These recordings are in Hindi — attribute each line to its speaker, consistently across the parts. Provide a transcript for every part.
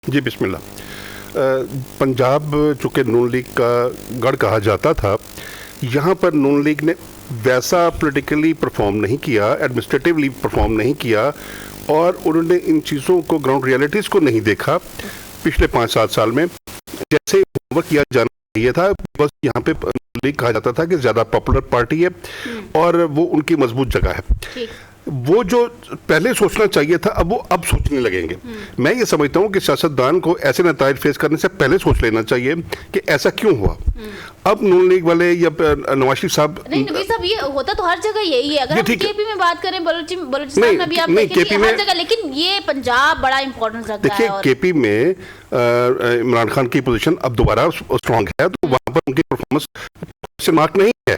Speaker 1: जी बिस्मिल्लाह। पंजाब चूँकि नून लीग का गढ़ कहा जाता था, यहाँ पर नून लीग ने वैसा पॉलिटिकली परफॉर्म नहीं किया, एडमिनिस्ट्रेटिवली परफॉर्म नहीं किया और उन्होंने इन चीज़ों को, ग्राउंड रियलिटीज़ को नहीं देखा पिछले 5-7 साल में जैसे होमवर्क किया जाना चाहिए था। बस यहाँ पे लीग कहा जाता था कि ज़्यादा पॉपुलर पार्टी है और वो उनकी मजबूत जगह है। वो जो पहले सोचना चाहिए था अब सोचने लगेंगे। मैं ये समझता हूँ कि सियासतदान को ऐसे नतायज फेस करने से पहले सोच लेना चाहिए कि ऐसा क्यों हुआ। अब नून लीग वाले या नवाज शरीफ साहब,
Speaker 2: नहीं नबी साहब, ये होता तो हर जगह यही है। अगर हम केपी में बात करें, बलूचिस्तान में भी आप देखेंगे हर जगह, लेकिन ये पंजाब बड़ा इंपॉर्टेंट रखता है।
Speaker 1: देखिए केपी में इमरान खान की पोजीशन अब दोबारा स्ट्रांग है, तो वहां पर उनकी परफॉर्मेंस क्वेश्चन मार्क नहीं है।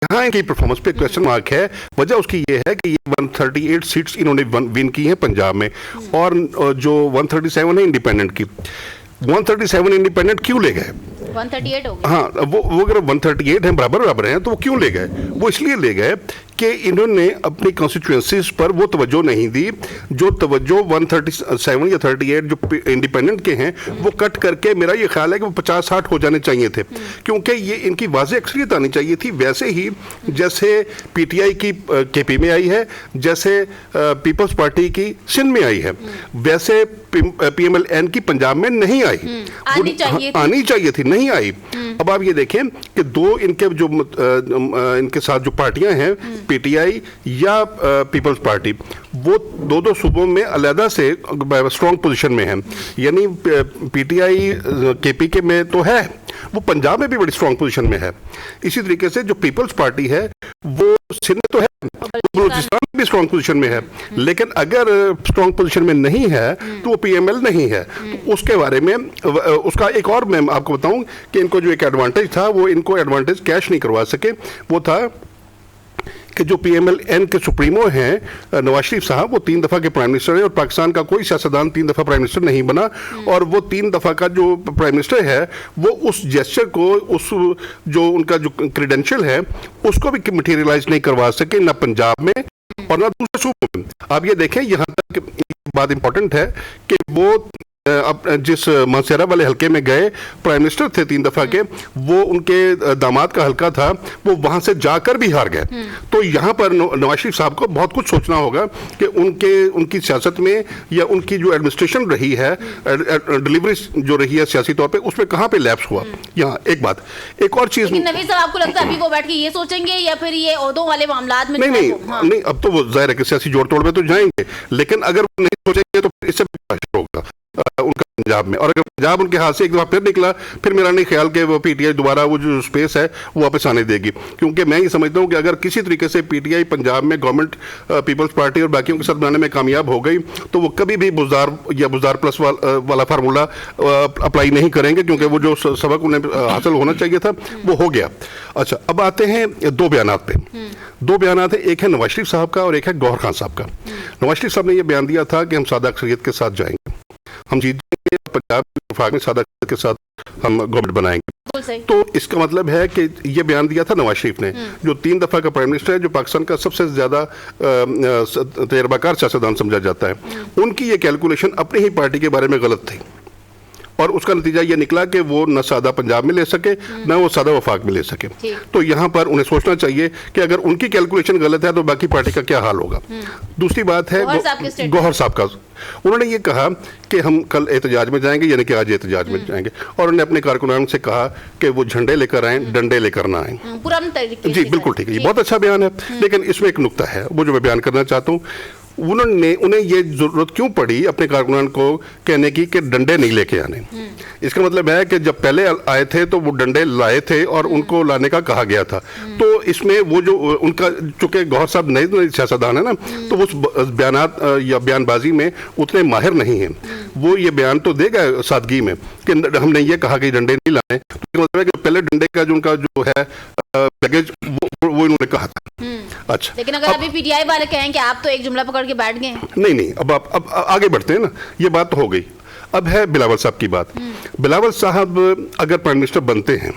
Speaker 1: यहाँ इनकी परफॉर्मेंस पे क्वेश्चन मार्क है। वजह उसकी ये है कि ये 138 सीट्स इन्होंने विन की हैं पंजाब में और जो 137 है इंडिपेंडेंट की। 137 इंडिपेंडेंट क्यों ले गए?
Speaker 2: 138 हो गया।
Speaker 1: हाँ, वो अगर 138 हैं, बराबर हैं, तो वो क्यों ले गए? वो इसलिए ले गए कि इन्होंने अपनी कॉन्स्टिट्यूएंसीज पर वो तवज्जो नहीं दी जो तवज्जो 137 या 38 जो इंडिपेंडेंट के हैं वो कट करके, मेरा ये ख्याल है कि वो 50-60 हो जाने चाहिए थे, क्योंकि ये इनकी वाज़ेह अक्सरियत आनी चाहिए थी। वैसे ही जैसे पीटीआई की केपी में आई है, जैसे पीपल्स पार्टी की सिंध में आई है, वैसे पीएमएल-एन की पंजाब में नहीं आई। आनी चाहिए थी, नहीं आई। अब आप ये देखें कि दो इनके जो इनके साथ जो पार्टियां हैं, पीटीआई या पीपल्स पार्टी, वो दो सूबों में अलग से स्ट्रॉन्ग पोजीशन में है। यानी पीटीआई केपी के में तो है, वो पंजाब में भी बड़ी स्ट्रॉन्ग पोजीशन में है। इसी तरीके से जो पीपल्स पार्टी है वो सिंध में तो है, बलूचिस्तान में भी स्ट्रॉन्ग पोजीशन में है। लेकिन अगर स्ट्रॉन्ग पोजीशन में नहीं है तो वो पीएमएल नहीं है। तो उसके बारे में उसका एक और मैं आपको बताऊं कि इनको जो एक एडवांटेज था, वो इनको एडवांटेज कैश नहीं करवा सके। वो था कि जो पीएमएल-एन के सुप्रीमो हैं नवाज शरीफ साहब, वो 3 दफ़ा के प्राइम मिनिस्टर हैं और पाकिस्तान का कोई सियासतदान 3 दफ़ा प्राइम मिनिस्टर नहीं बना। और वो 3 दफ़ा का जो प्राइम मिनिस्टर है वो उस जेस्चर को, उस जो उनका जो क्रेडेंशियल है उसको भी मटेरियलाइज नहीं करवा सके, ना पंजाब में और ना दूसरे सूबों में। आप ये देखें, यहाँ तक बात इंपॉर्टेंट है कि वो अब जिस मानसेरा वाले हलके में गए, प्राइम मिनिस्टर थे 3 दफ़ा के, वो उनके दामाद का हलका था, वो वहां से जाकर भी हार गए। तो यहाँ पर नवाज शरीफ साहब को बहुत कुछ सोचना होगा कि उनकी सियासत में या उनकी जो एडमिनिस्ट्रेशन रही है, डिलीवरी जो रही है सियासी तौर पे, उसमें कहाँ पे लैप्स हुआ। यहाँ एक बात, एक और चीज,
Speaker 2: नबी साहब आपको लगता है अभी वो बैठ के ये सोचेंगे या फिर ये ओहदों वाले मामलात में?
Speaker 1: नहीं, अब तो वो जाहिर है कि सियासी जोड़ तोड़ में तो जाएंगे, लेकिन अगर वो नहीं सोचेंगे तो इससे होगा उनका पंजाब में। और अगर पंजाब उनके हाथ से एक दफा फिर निकला, फिर मेरा नहीं ख्याल कि वो पीटीआई दोबारा वो जो स्पेस है वो वापस आने देगी। क्योंकि मैं ये समझता हूँ कि अगर किसी तरीके से पीटीआई पंजाब में गवर्नमेंट, पीपल्स पार्टी और बाकियों के साथ बनाने में कामयाब हो गई तो वो कभी भी बुज़दार या बुज़दार प्लस वाला फार्मूला अप्लाई नहीं करेंगे, क्योंकि वो जो सबक उन्हें हासिल होना चाहिए था वो हो गया। अच्छा, अब आते हैं 2 बयानात पे। 2 बयानात है, एक है नवाज शरीफ साहब का और एक है गौहर खान साहब का। नवाज शरीफ साहब ने यह बयान दिया था कि हम सादा अक्सरियत के साथ जाएंगे, हम जीत जाएंगे, पंजाब वफाक में सादा अक्सरियत के साथ हम गवर्नमेंट बनाएंगे। तो इसका मतलब है कि ये बयान दिया था नवाज शरीफ ने, जो 3 दफा का प्राइम मिनिस्टर है, जो पाकिस्तान का सबसे ज्यादा तजर्बाकार सियासतदान समझा जाता है। उनकी ये कैलकुलेशन अपनी ही पार्टी के बारे में गलत थी और उसका नतीजा ये निकला कि वो न सादा पंजाब में ले सके, न वो सादा वफाक में ले सके। तो यहाँ पर उन्हें सोचना चाहिए कि अगर उनकी कैलकुलेशन गलत है तो बाकी पार्टी का क्या हाल होगा। दूसरी बात है गौहर साहब का। उन्होंने ये कहा कि हम कल एहतजाज में जाएंगे, यानी कि आज एहतजाज में जाएंगे, और उन्होंने अपने कारकुनान से कहा कि वो झंडे लेकर आए, डंडे लेकर ना आए। जी बिल्कुल ठीक है, ये बहुत अच्छा बयान है, लेकिन इसमें एक नुक्ता है वो जो मैं बयान करना चाहता हूँ। उन्हें ये जरूरत क्यों पड़ी अपने कारकुनान को कहने की कि डंडे नहीं लेके आने? इसका मतलब है कि जब पहले आए थे तो वो डंडे लाए थे और उनको लाने का कहा गया था। तो इसमें वो जो उनका, चूंकि गौहर साहब नए सियासतदान है ना, तो उस बयानात या बयानबाजी में उतने माहिर नहीं हैं। वो ये बयान तो देगा सादगी में कि हमने ये कहा कि डंडे नहीं लाए, तो मतलब है कि पहले डंडे का जो उनका जो है पैकेज वो इन्होंने कहा था। अच्छा,
Speaker 2: लेकिन अगर अभी पीटीआई वाले कहें कि आप तो एक जुमला पकड़ के बैठ गए।
Speaker 1: नहीं, अब आगे बढ़ते हैं ना, ये बात तो हो गई। अब है बिलावल साहब की बात। बिलावल साहब अगर प्राइम मिनिस्टर बनते हैं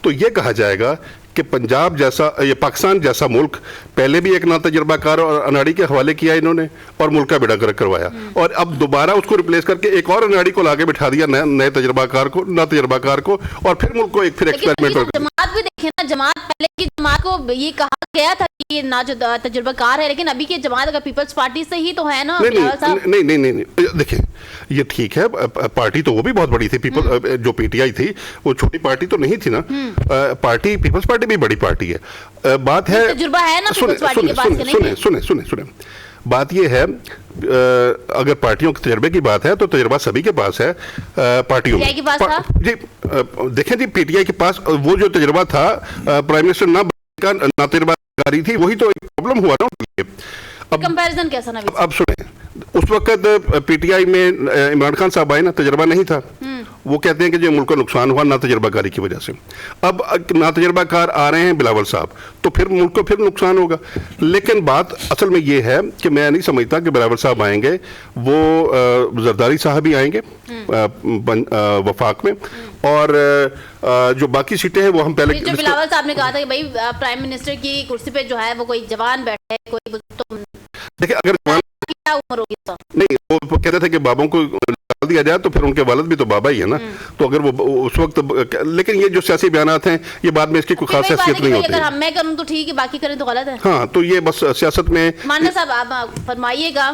Speaker 1: तो ये कहा जाएगा कि पंजाब जैसा, ये पाकिस्तान जैसा मुल्क पहले भी एक ना तजर्बाकार और अनाड़ी के हवाले किया इन्होंने और मुल्क का बेड़ा गर्क करवाया, और अब दोबारा उसको रिप्लेस करके एक और अनाड़ी को लाके बिठा दिया, नए तजर्बाकार को, ना तजर्बाकार को, और फिर मुल्क को एक फिर एक्सपेरिमेंट।
Speaker 2: जमात भी देखे ना, जमात पहले की जमात को ये कहा गया था कि ये ना जो तजुर्बाकार है, लेकिन अभी की जमात अगर पीपल्स पार्टी से ही तो है ना।
Speaker 1: नहीं, देखिए ये ठीक है, पार्टी तो वो भी बहुत बड़ी थी, पीपल जो पीटीआई थी वो छोटी पार्टी तो नहीं थी ना, पार्टी पीपल्स पार्टी भी बड़ी पार्टी है। बात है,
Speaker 2: तजुर्बा है ना पीपल्स पार्टी के पास।
Speaker 1: सुने, बात ये है, अगर पार्टियों के तजर्बे की बात है तो तजर्बा सभी के पास है, पार्टियों में
Speaker 2: के पास था?
Speaker 1: जी देखें जी, पीटीआई के पास वो जो तजर्बा था प्राइम मिनिस्टर ना तजर्बाकारी थी, वही तो एक प्रॉब्लम हुआ ना। अब
Speaker 2: कंपैरिजन कैसा ना,
Speaker 1: अब सुने, उस वक्त पीटीआई में इमरान खान साहब आए ना, तजर्बा नहीं था, वो कहते हैं कि जो मुल्क को नुकसान हुआ ना तजर्बाकारी की वजह से। अब ना तजर्बाकार आ रहे हैं बिलावल साहब, तो फिर मुल्क को फिर नुकसान होगा। लेकिन बात असल में ये है कि मैं नहीं समझता कि बिलावल साहब आएंगे, वो जरदारी साहब ही आएंगे वफाक में, और जो बाकी सीटें हैं वो हम पहले,
Speaker 2: जो बिलावल साहब ने कहा था कि भाई प्राइम मिनिस्टर की कुर्सी पे जो है वो कोई जवान बैठे, कोई तो
Speaker 1: देखिए, अगर
Speaker 2: क्या उम्र होगी तो
Speaker 1: नहीं, वो कहते थे कि बाबों को डाल दिया जाए तो फिर उनके वालिद भी तो बाबा ही है ना, तो अगर वो उस वक्त, लेकिन ये जो सियासी बयानात हैं ये बाद में इसकी कोई खास हैसियत नहीं होती।
Speaker 2: अगर मैं करूं तो ठीक है, बाकी करें तो गलत है।
Speaker 1: हाँ, तो ये बस सियासत में।
Speaker 2: मानना साहब आप फरमाइएगा।